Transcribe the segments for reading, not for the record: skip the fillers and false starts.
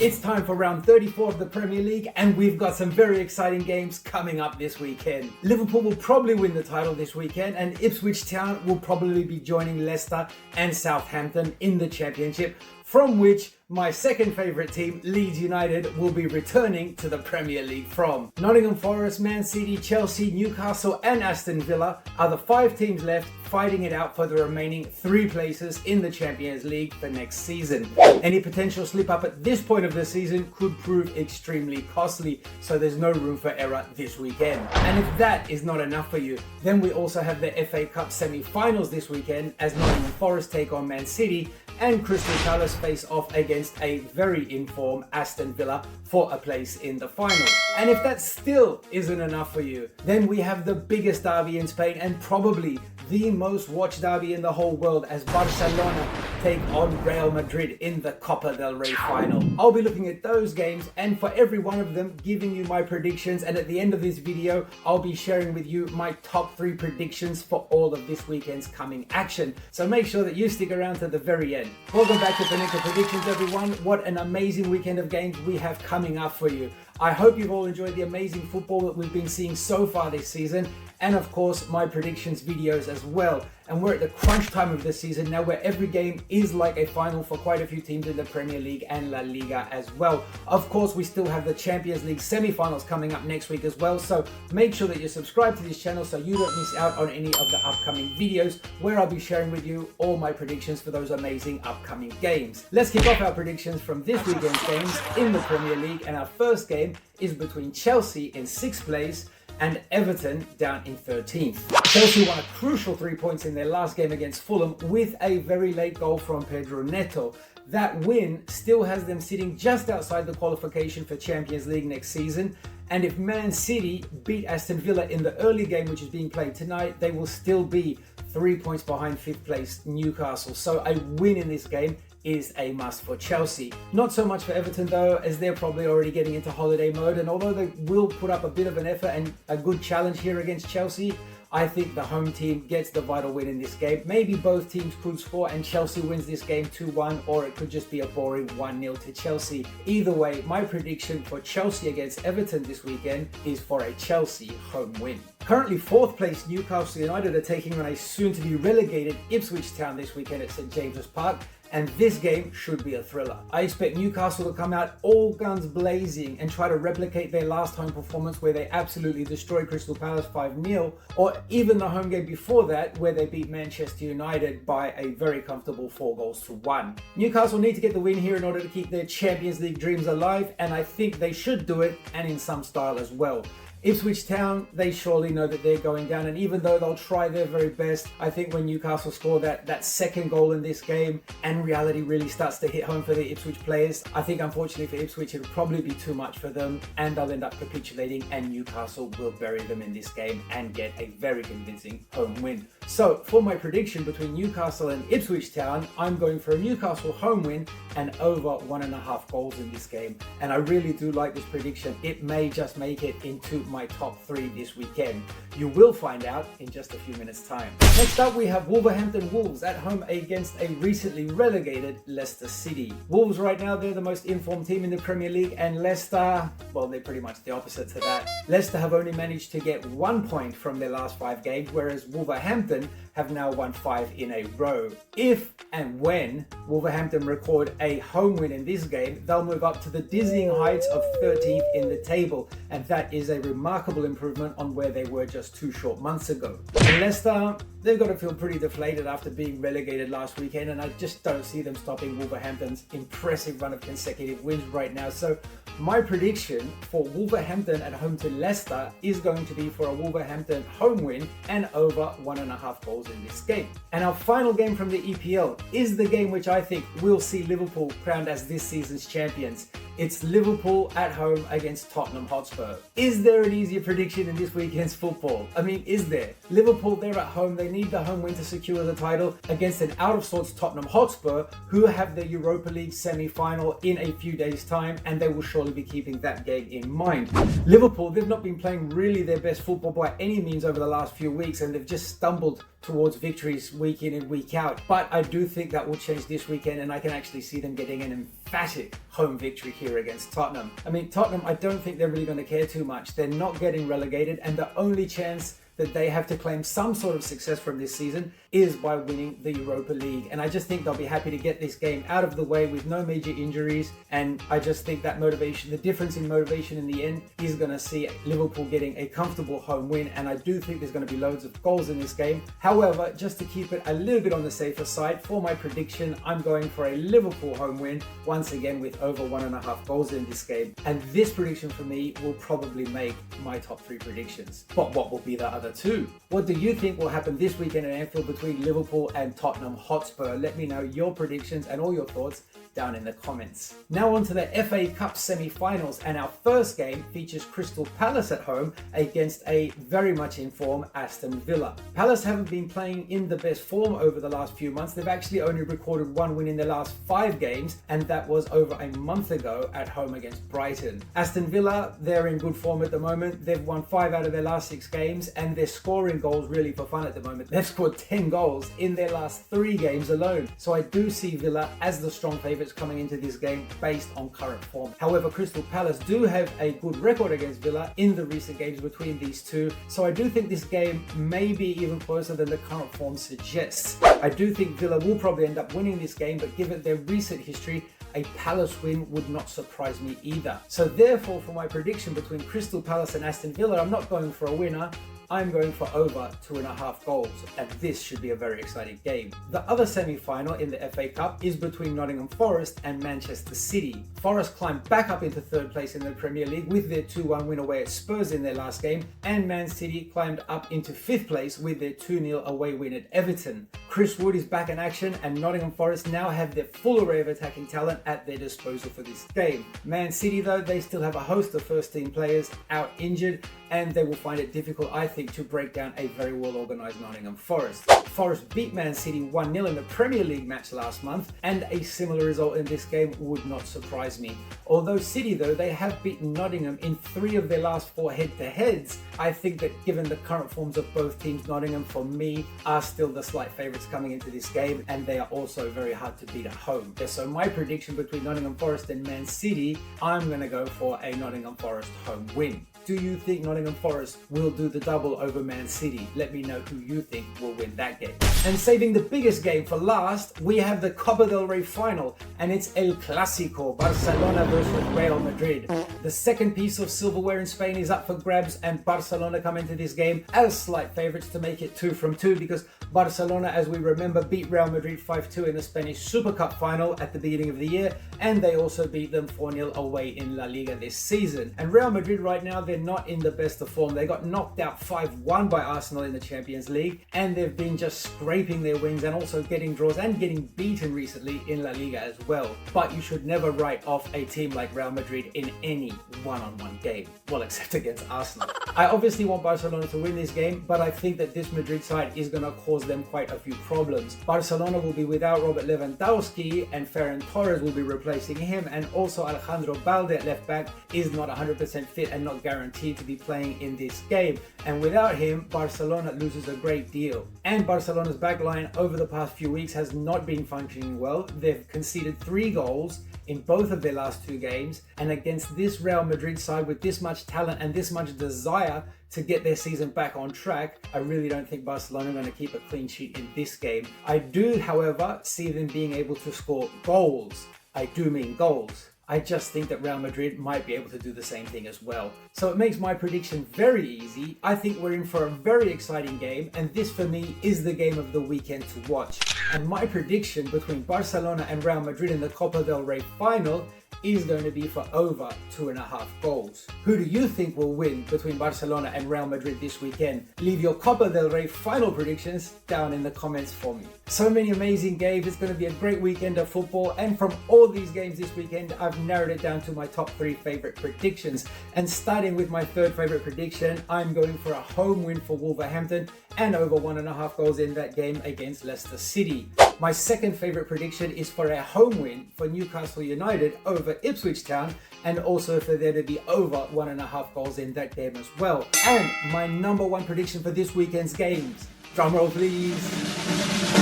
It's time for round 34 of the Premier League, and we've got some very exciting games coming up this weekend. Liverpool will probably win the title this weekend, and Ipswich Town will probably be joining Leicester and Southampton in the Championship, from which my second favourite team, Leeds United, will be returning to the Premier League from. Nottingham Forest, ManCity, Chelsea, Newcastle and Aston Villa are the 5 teams left fighting it out for the remaining 3 places in the Champions League for next season. Any potential slip up at this point of the season could prove extremely costly, so there's no room for error this weekend. And if that is not enough for you, then we also have the FA Cup semi-finals this weekend as Nottingham Forest take on ManCity and Crystal Palace face off against a very informed Aston Villa for a place in the final. And if that still isn't enough for you, then we have the biggest derby in Spain and probably the most watched derby in the whole world as Barcelona take on RealMadrid in the Copa Del Rey final. I'll be looking at those games and for every one of them giving you my predictions, and at the end of this video I'll be sharing with you my top 3 predictions for all of this weekend's coming action. So make sure that you stick around to the very end. Welcome back to PANENKA Predictions, everyone. What an amazing weekend of games we have coming up for you. I hope you've all enjoyed the amazing football that we've been seeing so far this season, and of course my predictions videos as well. And we're at the crunch time of the season now, where every game is like a final for quite a few teams in the Premier League and La Liga as well. Of course, we still have the Champions League semi-finals coming up next week as well, so make sure that you're subscribed to this channel so you don't miss out on any of the upcoming videos where I'll be sharing with you all my predictions for those amazing upcoming games. Let's kick off our predictions from this weekend's games in the Premier League, and our first game is between Chelsea in 6th place and Everton down in 13th. Chelsea won a crucial 3 points in their last game against Fulham with a very late goal from Pedro Neto. That win still has them sitting just outside the qualification for Champions League next season, and if ManCity beat Aston Villa in the early game which is being played tonight, they will still be 3 points behind 5th place Newcastle. So a win in this game is a must for Chelsea. Not so much for Everton though, as they're probably already getting into holiday mode, and although they will put up a bit of an effort and a good challenge here against Chelsea, I think the home team gets the vital win in this game. Maybe both teams could score and Chelsea wins this game 2-1, or it could just be a boring 1-0 to Chelsea. Either way, my prediction for Chelsea against Everton this weekend is for a Chelsea home win. Currently 4th place Newcastle United are taking on a soon-to-be relegated Ipswich Town this weekend at St James's Park, and this game should be a thriller. I expect Newcastle to come out all guns blazing and try to replicate their last home performance where they absolutely destroyed Crystal Palace 5-0, or even the home game before that where they beat Manchester United by a very comfortable 4-1. Newcastle need to get the win here in order to keep their Champions League dreams alive, and I think they should do it, and in some style as well. Ipswich Town, they surely know that they're going down, and even though they'll try their very best, I think when Newcastle score that second goal in this game and reality really starts to hit home for the Ipswich players, I think unfortunately for Ipswich it'll probably be too much for them and they'll end up capitulating, and Newcastle will bury them in this game and get a very convincing home win. So for my prediction between Newcastle and Ipswich Town, I'm going for a Newcastle home win and over 1.5 goals in this game, and I really do like this prediction. It may just make it into my top 3 this weekend. You will find out in just a few minutes time. Next up we have Wolverhampton Wolves at home against a recently relegated Leicester City. Wolves right now, they're the most informed team in the Premier League, and Leicester, well, they're pretty much the opposite to that. Leicester have only managed to get 1 point from their last 5 games, whereas Wolverhampton have now won 5 in a row. If and when Wolverhampton record a home win in this game, they'll move up to the dizzying heights of 13th in the table, and that is a remarkable improvement on where they were just 2 short months ago. And Leicester, they've got to feel pretty deflated after being relegated last weekend, and I just don't see them stopping Wolverhampton's impressive run of consecutive wins right now. So my prediction for Wolverhampton at home to Leicester is going to be for a Wolverhampton home win and over 1.5 goals in this game. And our final game from the EPL is the game which I think will see Liverpool crowned as this season's champions. It's Liverpool at home against Tottenham Hotspur. Is there an easier prediction in this weekend's football? I mean, is there? Liverpool, they're at home. They need the home win to secure the title against an out-of-sorts Tottenham Hotspur, who have the Europa League semi-final in a few days' time, and they will surely be keeping that game in mind. Liverpool, they've not been playing really their best football by any means over the last few weeks, and they've just stumbled towards victories week in and week out. But I do think that will change this weekend, and I can actually see them getting an emphatic home victory here against Tottenham. I mean, Tottenham, I don't think they're really going to care too much. They're not getting relegated, and the only chance that they have to claim some sort of success from this season is by winning the Europa League. And I just think they'll be happy to get this game out of the way with no major injuries. And I just think that motivation, the difference in motivation in the end, is going to see Liverpool getting a comfortable home win. And I do think there's going to be loads of goals in this game. However, just to keep it a little bit on the safer side, for my prediction, I'm going for a Liverpool home win, once again with over 1.5 goals in this game. And this prediction for me will probably make my top 3 predictions. But what will be the other 2? What do you think will happen this weekend at Anfield between Liverpool and Tottenham Hotspur? Let me know your predictions and all your thoughts down in the comments. Now on to the FA Cup semi-finals, and our first game features Crystal Palace at home against a very much in form Aston Villa. Palace haven't been playing in the best form over the last few months. They've actually only recorded 1 win in their last 5 games, and that was over a month ago at home against Brighton. Aston Villa, they're in good form at the moment. They've won 5 out of their last 6 games, and they're scoring goals really for fun at the moment. They've scored 10 goals in their last 3 games alone. So I do see Villa as the strong favourites coming into this game based on current form. However, Crystal Palace do have a good record against Villa in the recent games between these two. So I do think this game may be even closer than the current form suggests. I do think Villa will probably end up winning this game, but given their recent history, a Palace win would not surprise me either. So therefore, for my prediction between Crystal Palace and Aston Villa, I'm not going for a winner. I'm going for over 2.5 goals, and this should be a very exciting game. The other semi-final in the FA Cup is between Nottingham Forest and Manchester City. Forest climbed back up into 3rd place in the Premier League with their 2-1 win away at Spurs in their last game, and ManCity climbed up into 5th place with their 2-0 away win at Everton. Chris Wood is back in action, and Nottingham Forest now have their full array of attacking talent at their disposal for this game. ManCity, though, they still have a host of first-team players out injured, and they will find it difficult, I think, to break down a very well-organised Nottingham Forest. Forest beat ManCity 1-0 in the Premier League match last month, and a similar result in this game would not surprise me. Although City, though, they have beaten Nottingham in 3 of their last 4 head-to-heads, I think that given the current forms of both teams, Nottingham, for me, are still the slight favourites coming into this game, and they are also very hard to beat at home. So my prediction between Nottingham Forest and ManCity, I'm going to go for a Nottingham Forest home win. Do you think Nottingham Forest will do the double over ManCity? Let me know who you think will win that game. And saving the biggest game for last, we have the Copa del Rey final, and it's El Clásico, Barcelona versus Real Madrid. The second piece of silverware in Spain is up for grabs, and Barcelona come into this game as slight favourites to make it 2 from 2, because Barcelona, as we remember, beat Real Madrid 5-2 in the Spanish Super Cup final at the beginning of the year, and they also beat them 4-0 away in LaLiga this season. And Real Madrid right now, they're not in the best of form. They got knocked out 5-1 by Arsenal in the Champions League, and they've been just scraping their wings and also getting draws and getting beaten recently in La Liga as well. But you should never write off a team like Real Madrid in any one-on-one game. Well, except against Arsenal. I obviously want Barcelona to win this game, but I think that this Madrid side is going to cause them quite a few problems. Barcelona will be without Robert Lewandowski, and Ferran Torres will be replacing him, and also Alejandro Balde at left back is not 100% fit and not guaranteed to be playing in this game. And without him, Barcelona loses a great deal. And Barcelona's backline over the past few weeks has not been functioning well. They've conceded 3 goals in both of their last 2 games, and against this Real Madrid side with this much talent and this much desire to get their season back on track, I really don't think Barcelona are going to keep a clean sheet in this game. I do, however, see them being able to score goals. I do mean goals. I just think that Real Madrid might be able to do the same thing as well. So it makes my prediction very easy. I think we're in for a very exciting game, and this for me is the game of the weekend to watch. And my prediction between Barcelona and Real Madrid in the Copa del Rey final is going to be for over 2.5 goals. Who do you think will win between Barcelona and Real Madrid this weekend? Leave your Copa del Rey final predictions down in the comments for me. So many amazing games. It's going to be a great weekend of football, and from all these games this weekend, I've narrowed it down to my top 3 favorite predictions. And starting with my 3rd favorite prediction, I'm going for a home win for Wolverhampton and over 1.5 goals in that game against Leicester City. My 2nd favorite prediction is for a home win for Newcastle United over Ipswich Town, and also for there to be over 1.5 goals in that game as well. And my number 1 prediction for this weekend's games, drumroll please,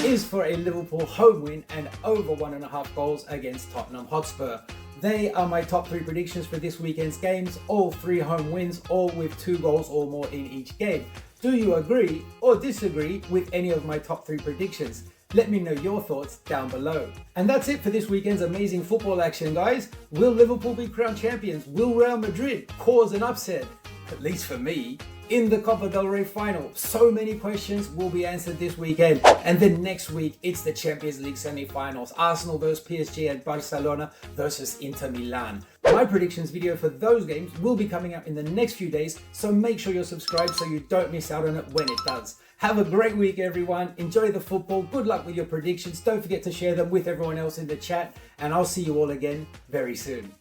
is for a Liverpool home win and over 1.5 goals against Tottenham Hotspur. They are my top 3 predictions for this weekend's games, all 3 home wins, all with 2 goals or more in each game. Do you agree or disagree with any of my top 3 predictions? Let me know your thoughts down below. And that's it for this weekend's amazing football action, guys. Will Liverpool be crowned champions? Will Real Madrid cause an upset? At least for me. In the Copa Del Rey final, so many questions will be answered this weekend. And then next week, it's the Champions League semi-finals. Arsenal versus PSG and Barcelona versus Inter Milan. My predictions video for those games will be coming up in the next few days, so make sure you're subscribed so you don't miss out on it when it does. Have a great week, everyone. Enjoy the football. Good luck with your predictions. Don't forget to share them with everyone else in the chat, and I'll see you all again very soon.